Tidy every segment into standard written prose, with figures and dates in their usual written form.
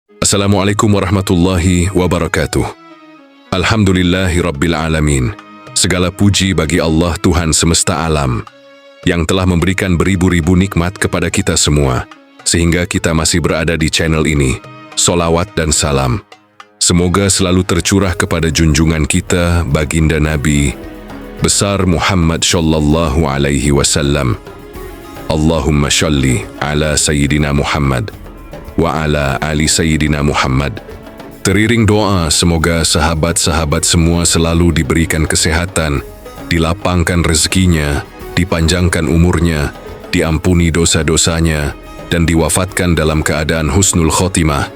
Assalamualaikum warahmatullahi wabarakatuh. Alhamdulillahi rabbil alamin. Segala puji bagi Allah Tuhan semesta alam yang telah memberikan beribu-ribu nikmat kepada kita semua, sehingga kita masih berada di channel ini. Solawat dan salam semoga selalu tercurah kepada junjungan kita, baginda Nabi besar Muhammad sallallahu alaihi wasallam. Allahumma sholli ala Sayyidina Muhammad wa ala ali Sayyidina Muhammad. Teriring doa semoga sahabat-sahabat semua selalu diberikan kesehatan, dilapangkan rezekinya, dipanjangkan umurnya, diampuni dosa-dosanya, dan diwafatkan dalam keadaan husnul khotimah.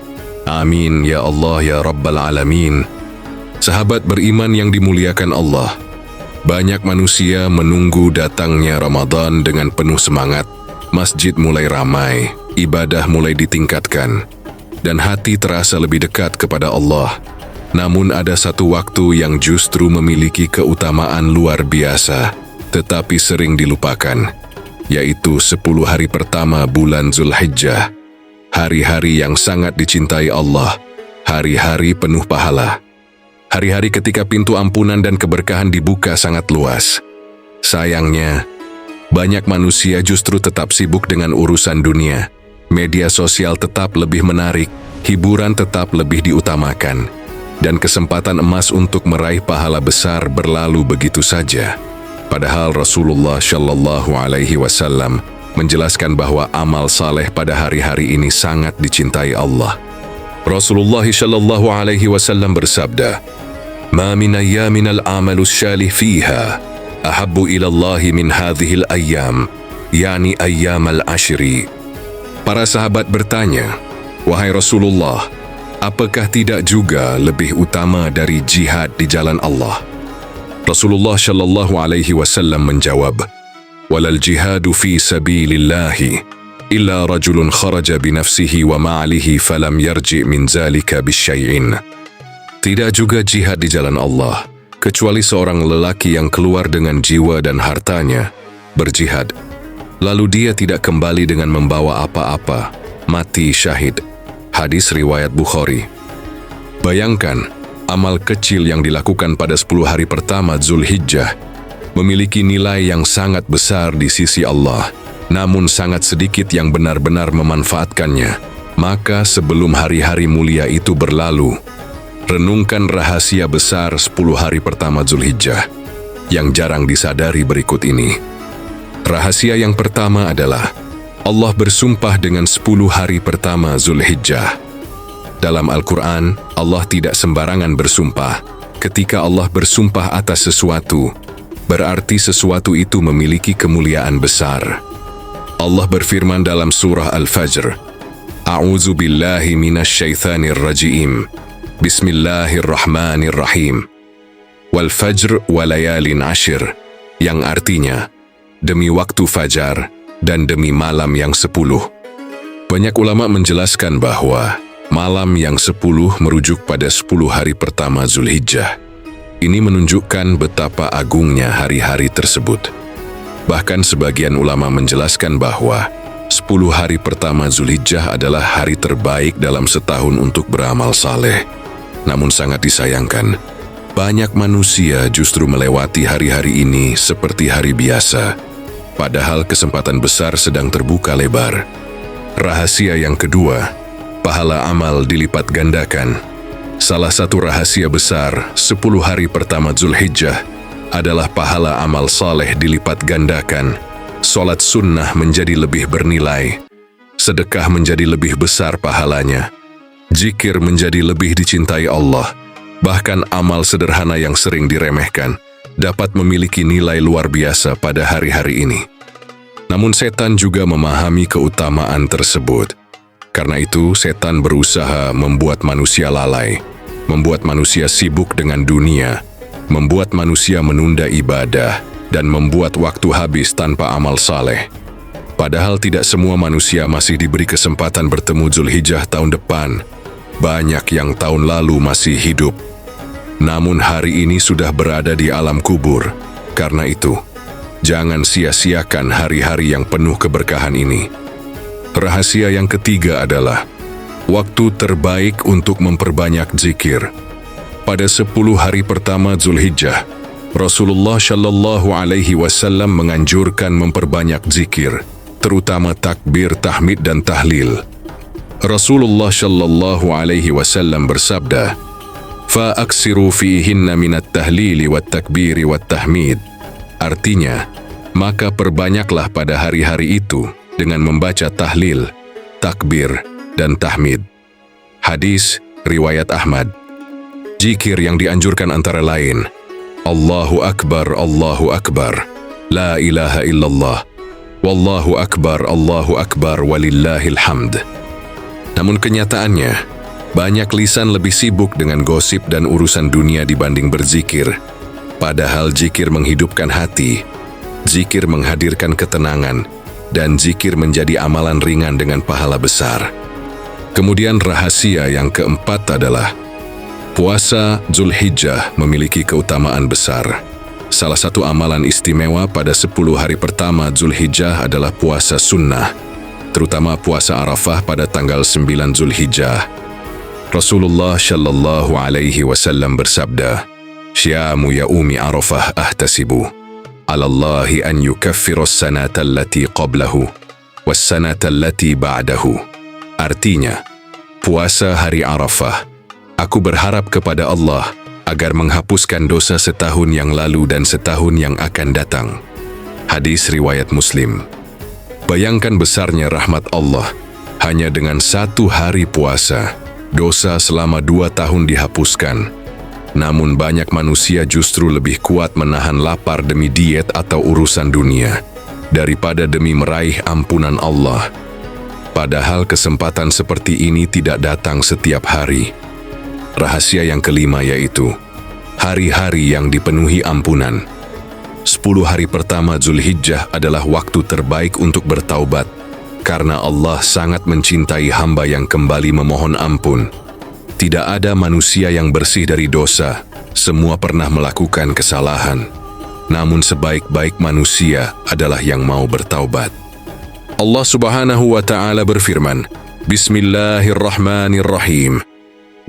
Amin ya Allah ya Rabbal Alamin. Sahabat beriman yang dimuliakan Allah, banyak manusia menunggu datangnya Ramadan dengan penuh semangat. Masjid mulai ramai, ibadah mulai ditingkatkan, dan hati terasa lebih dekat kepada Allah. Namun ada satu waktu yang justru memiliki keutamaan luar biasa, tetapi sering dilupakan, yaitu 10 hari pertama bulan Zulhijjah. Hari-hari yang sangat dicintai Allah, hari-hari penuh pahala. Hari-hari ketika pintu ampunan dan keberkahan dibuka sangat luas. Sayangnya, banyak manusia justru tetap sibuk dengan urusan dunia. Media sosial tetap lebih menarik, hiburan tetap lebih diutamakan, dan kesempatan emas untuk meraih pahala besar berlalu begitu saja. Padahal Rasulullah Shallallahu Alaihi Wasallam menjelaskan bahwa amal saleh pada hari-hari ini sangat dicintai Allah. Rasulullah Shallallahu Alaihi Wasallam bersabda, "Ma min ayyamin al-amalu syalih fiha ahabbu ila Allahi min hadhil ayyam, yani ayyam al-ashri." Para sahabat bertanya, "Wahai Rasulullah, apakah tidak juga lebih utama dari jihad di jalan Allah?" Rasulullah Shallallahu Alaihi Wasallam menjawab, "Walal jihadu fi sabilillahi illa rajulun kharaja binafsihi wa ma'alihi falam yarji' min zalika bisyai'in." Tidak juga jihad di jalan Allah, kecuali seorang lelaki yang keluar dengan jiwa dan hartanya, berjihad, lalu dia tidak kembali dengan membawa apa-apa, mati syahid. Hadis riwayat Bukhari. Bayangkan, amal kecil yang dilakukan pada 10 hari pertama Zulhijjah memiliki nilai yang sangat besar di sisi Allah, namun sangat sedikit yang benar-benar memanfaatkannya. Maka sebelum hari-hari mulia itu berlalu, renungkan rahasia besar 10 hari pertama Zulhijjah yang jarang disadari berikut ini. Rahasia yang pertama adalah Allah bersumpah dengan 10 hari pertama Zulhijjah. Dalam Al-Quran, Allah tidak sembarangan bersumpah. Ketika Allah bersumpah atas sesuatu, berarti sesuatu itu memiliki kemuliaan besar. Allah berfirman dalam surah Al-Fajr, "A'udzu billahi minasyaitonir rajim. Bismillahirrahmanirrahim. Wal fajr walayalin ashir," yang artinya, demi waktu fajar dan demi malam yang 10. Banyak ulama menjelaskan bahwa malam yang 10 merujuk pada 10 hari pertama Zulhijjah. Ini menunjukkan betapa agungnya hari-hari tersebut. Bahkan sebagian ulama menjelaskan bahwa 10 hari pertama Zulhijjah adalah hari terbaik dalam setahun untuk beramal saleh. Namun sangat disayangkan, banyak manusia justru melewati hari-hari ini seperti hari biasa, padahal kesempatan besar sedang terbuka lebar. Rahasia yang kedua, pahala amal dilipat gandakan. Salah satu rahasia besar 10 hari pertama Zulhijjah adalah pahala amal saleh dilipat gandakan. Salat sunnah menjadi lebih bernilai, sedekah menjadi lebih besar pahalanya, zikir menjadi lebih dicintai Allah. Bahkan amal sederhana yang sering diremehkan dapat memiliki nilai luar biasa pada hari-hari ini. Namun setan juga memahami keutamaan tersebut. Karena itu setan berusaha membuat manusia lalai, membuat manusia sibuk dengan dunia, membuat manusia menunda ibadah, dan membuat waktu habis tanpa amal saleh. Padahal tidak semua manusia masih diberi kesempatan bertemu Zulhijjah tahun depan. Banyak yang tahun lalu masih hidup, namun hari ini sudah berada di alam kubur. Karena itu, jangan sia-siakan hari-hari yang penuh keberkahan ini. Rahasia yang ketiga adalah Waktu terbaik untuk memperbanyak zikir. Pada 10 hari pertama Zulhijjah, Rasulullah Shallallahu Alaihi Wasallam menganjurkan memperbanyak zikir, terutama takbir, tahmid dan tahlil. Rasulullah Shallallahu Alaihi Wasallam bersabda, "Fa'aksiru fihinna minat tahlili wat takbiri wat tahmid." Artinya, maka perbanyaklah pada hari-hari itu dengan membaca tahlil, takbir, dan tahmid. Hadis riwayat Ahmad. Zikir yang dianjurkan antara lain: Allahu Akbar, La ilaha illallah, Wallahu Akbar, walillahil hamd. Namun kenyataannya, banyak lisan lebih sibuk dengan gosip dan urusan dunia dibanding berzikir. Padahal zikir menghidupkan hati, zikir menghadirkan ketenangan, dan zikir menjadi amalan ringan dengan pahala besar. Kemudian rahasia yang keempat adalah puasa Zulhijjah memiliki keutamaan besar. Salah satu amalan istimewa pada 10 hari pertama Zulhijjah adalah puasa sunnah, terutama puasa Arafah pada tanggal 9 Zulhijjah. Rasulullah Shallallahu Alaihi Wasallam bersabda, "Syamu yaumi Arafah ahtasibu, alallahi an yukaffiras sanata allati qablahu, was sanata allati ba'dahu." Artinya, puasa hari Arafah, aku berharap kepada Allah agar menghapuskan dosa setahun yang lalu dan setahun yang akan datang. Hadis riwayat Muslim. Bayangkan besarnya rahmat Allah, hanya dengan 1 hari puasa, dosa selama 2 tahun dihapuskan. Namun banyak manusia justru lebih kuat menahan lapar demi diet atau urusan dunia, daripada demi meraih ampunan Allah. Padahal kesempatan seperti ini tidak datang setiap hari. Rahasia yang kelima yaitu hari-hari yang dipenuhi ampunan. 10 hari pertama Zulhijjah adalah waktu terbaik untuk bertaubat, karena Allah sangat mencintai hamba yang kembali memohon ampun. Tidak ada manusia yang bersih dari dosa, semua pernah melakukan kesalahan. Namun sebaik-baik manusia adalah yang mau bertaubat. Allah Subhanahu wa Ta'ala berfirman, Bismillahirrahmanirrahim.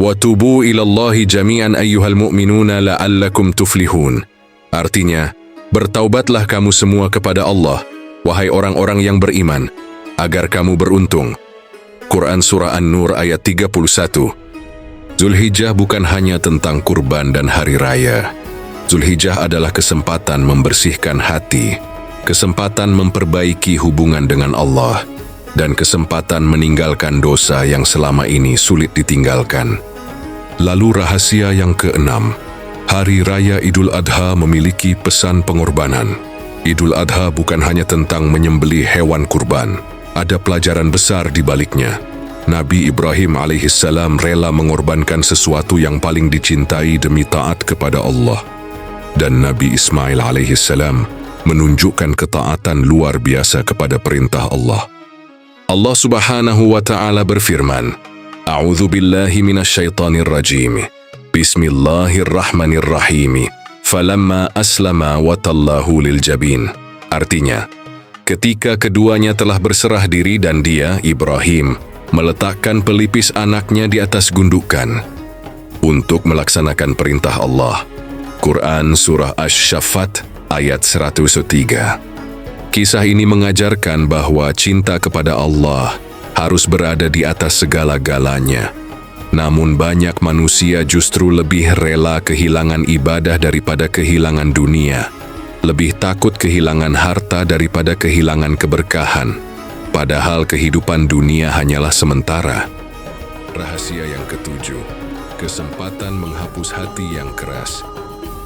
Wa tubu ilallahi jami'an ayyuhal mu'minuna la'allakum tuflihun. Artinya, bertaubatlah kamu semua kepada Allah, wahai orang-orang yang beriman, agar kamu beruntung. Quran Surah An-Nur ayat 31. Zulhijjah bukan hanya tentang kurban dan hari raya. Zulhijjah adalah kesempatan membersihkan hati, kesempatan memperbaiki hubungan dengan Allah, dan kesempatan meninggalkan dosa yang selama ini sulit ditinggalkan. Lalu rahasia yang keenam, Hari Raya Idul Adha memiliki pesan pengorbanan. Idul Adha bukan hanya tentang menyembelih hewan kurban, ada pelajaran besar di baliknya. Nabi Ibrahim alaihissalam rela mengorbankan sesuatu yang paling dicintai demi taat kepada Allah. Dan Nabi Ismail alaihissalam menunjukkan ketaatan luar biasa kepada perintah Allah. Allah Subhanahu wa Ta'ala berfirman, A'udzu billahi minasyaitonir rajim. Bismillahirrahmanirrahim. Falamma aslama wa tallahu lil jabin. Artinya, ketika keduanya telah berserah diri dan dia, Ibrahim, meletakkan pelipis anaknya di atas gundukan untuk melaksanakan perintah Allah. Quran Surah Asy-Syaffat ayat 103. Kisah ini mengajarkan bahwa cinta kepada Allah harus berada di atas segala-galanya. Namun banyak manusia justru lebih rela kehilangan ibadah daripada kehilangan dunia. Lebih takut kehilangan harta daripada kehilangan keberkahan. Padahal kehidupan dunia hanyalah sementara. Rahasia yang ketujuh, kesempatan menghapus hati yang keras.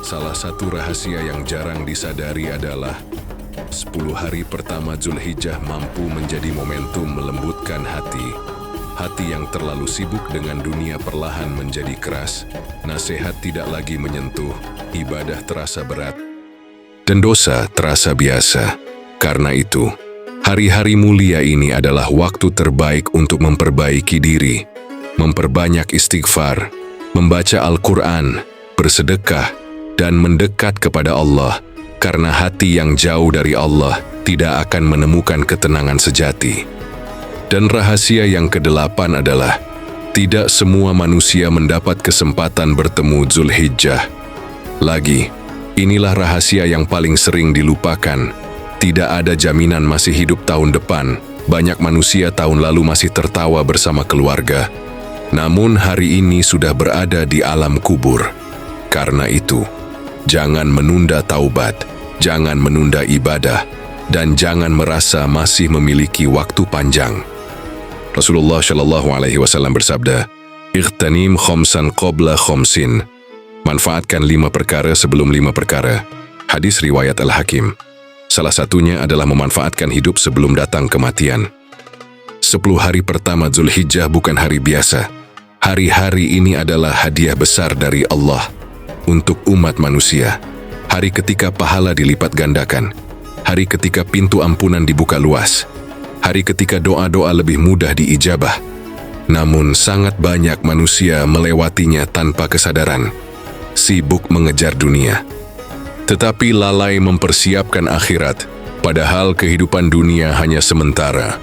Salah satu rahasia yang jarang disadari adalah 10 hari pertama Zulhijjah mampu menjadi momentum melembutkan hati. Hati yang terlalu sibuk dengan dunia perlahan menjadi keras, nasihat tidak lagi menyentuh, ibadah terasa berat, dan dosa terasa biasa. Karena itu, hari-hari mulia ini adalah waktu terbaik untuk memperbaiki diri, memperbanyak istighfar, membaca Al-Quran, bersedekah, dan mendekat kepada Allah, karena hati yang jauh dari Allah tidak akan menemukan ketenangan sejati. Dan rahasia yang kedelapan adalah Tidak semua manusia mendapat kesempatan bertemu Zulhijjah. Lagi, inilah rahasia yang paling sering dilupakan. Tidak ada jaminan masih hidup tahun depan. Banyak manusia tahun lalu masih tertawa bersama keluarga. Namun hari ini sudah berada di alam kubur. Karena itu, jangan menunda taubat, jangan menunda ibadah, dan jangan merasa masih memiliki waktu panjang. Rasulullah Shallallahu Alaihi Wasallam bersabda, "Ightanim khomsan qabla khomsin." Manfaatkan 5 perkara sebelum 5 perkara. Hadis riwayat Al-Hakim. Salah satunya adalah memanfaatkan hidup sebelum datang kematian. 10 hari pertama Zulhijjah bukan hari biasa. Hari-hari ini adalah hadiah besar dari Allah untuk umat manusia. Hari ketika pahala dilipat gandakan. Hari ketika pintu ampunan dibuka luas. Hari ketika doa-doa lebih mudah diijabah. Namun sangat banyak manusia melewatinya tanpa kesadaran. Sibuk mengejar dunia. Tetapi lalai mempersiapkan akhirat, padahal kehidupan dunia hanya sementara.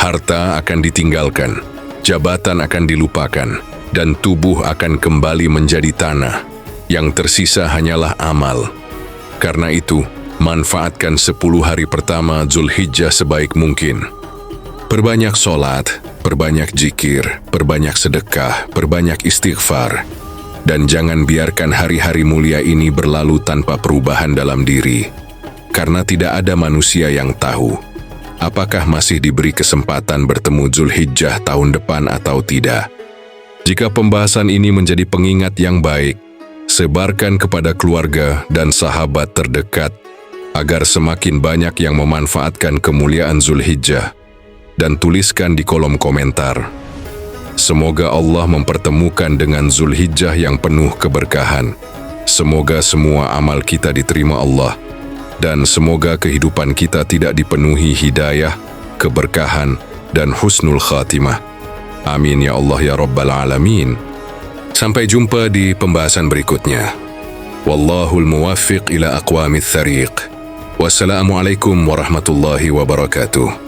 Harta akan ditinggalkan, jabatan akan dilupakan, dan tubuh akan kembali menjadi tanah. Yang tersisa hanyalah amal. Karena itu, manfaatkan 10 hari pertama Zulhijjah sebaik mungkin. Perbanyak sholat, perbanyak zikir, perbanyak sedekah, perbanyak istighfar. Dan jangan biarkan hari-hari mulia ini berlalu tanpa perubahan dalam diri. Karena tidak ada manusia yang tahu apakah masih diberi kesempatan bertemu Zulhijjah tahun depan atau tidak. Jika pembahasan ini menjadi pengingat yang baik, sebarkan kepada keluarga dan sahabat terdekat agar semakin banyak yang memanfaatkan kemuliaan Zulhijjah, dan tuliskan di kolom komentar. Semoga Allah mempertemukan dengan Zulhijjah yang penuh keberkahan. Semoga semua amal kita diterima Allah, dan semoga kehidupan kita tidak dipenuhi hidayah, keberkahan, dan husnul khatimah. Amin ya Allah ya Rabbal Alamin. Sampai jumpa di pembahasan berikutnya. Wallahul muwaffiq ila aqwamit thariq. Wassalamualaikum warahmatullahi wabarakatuh.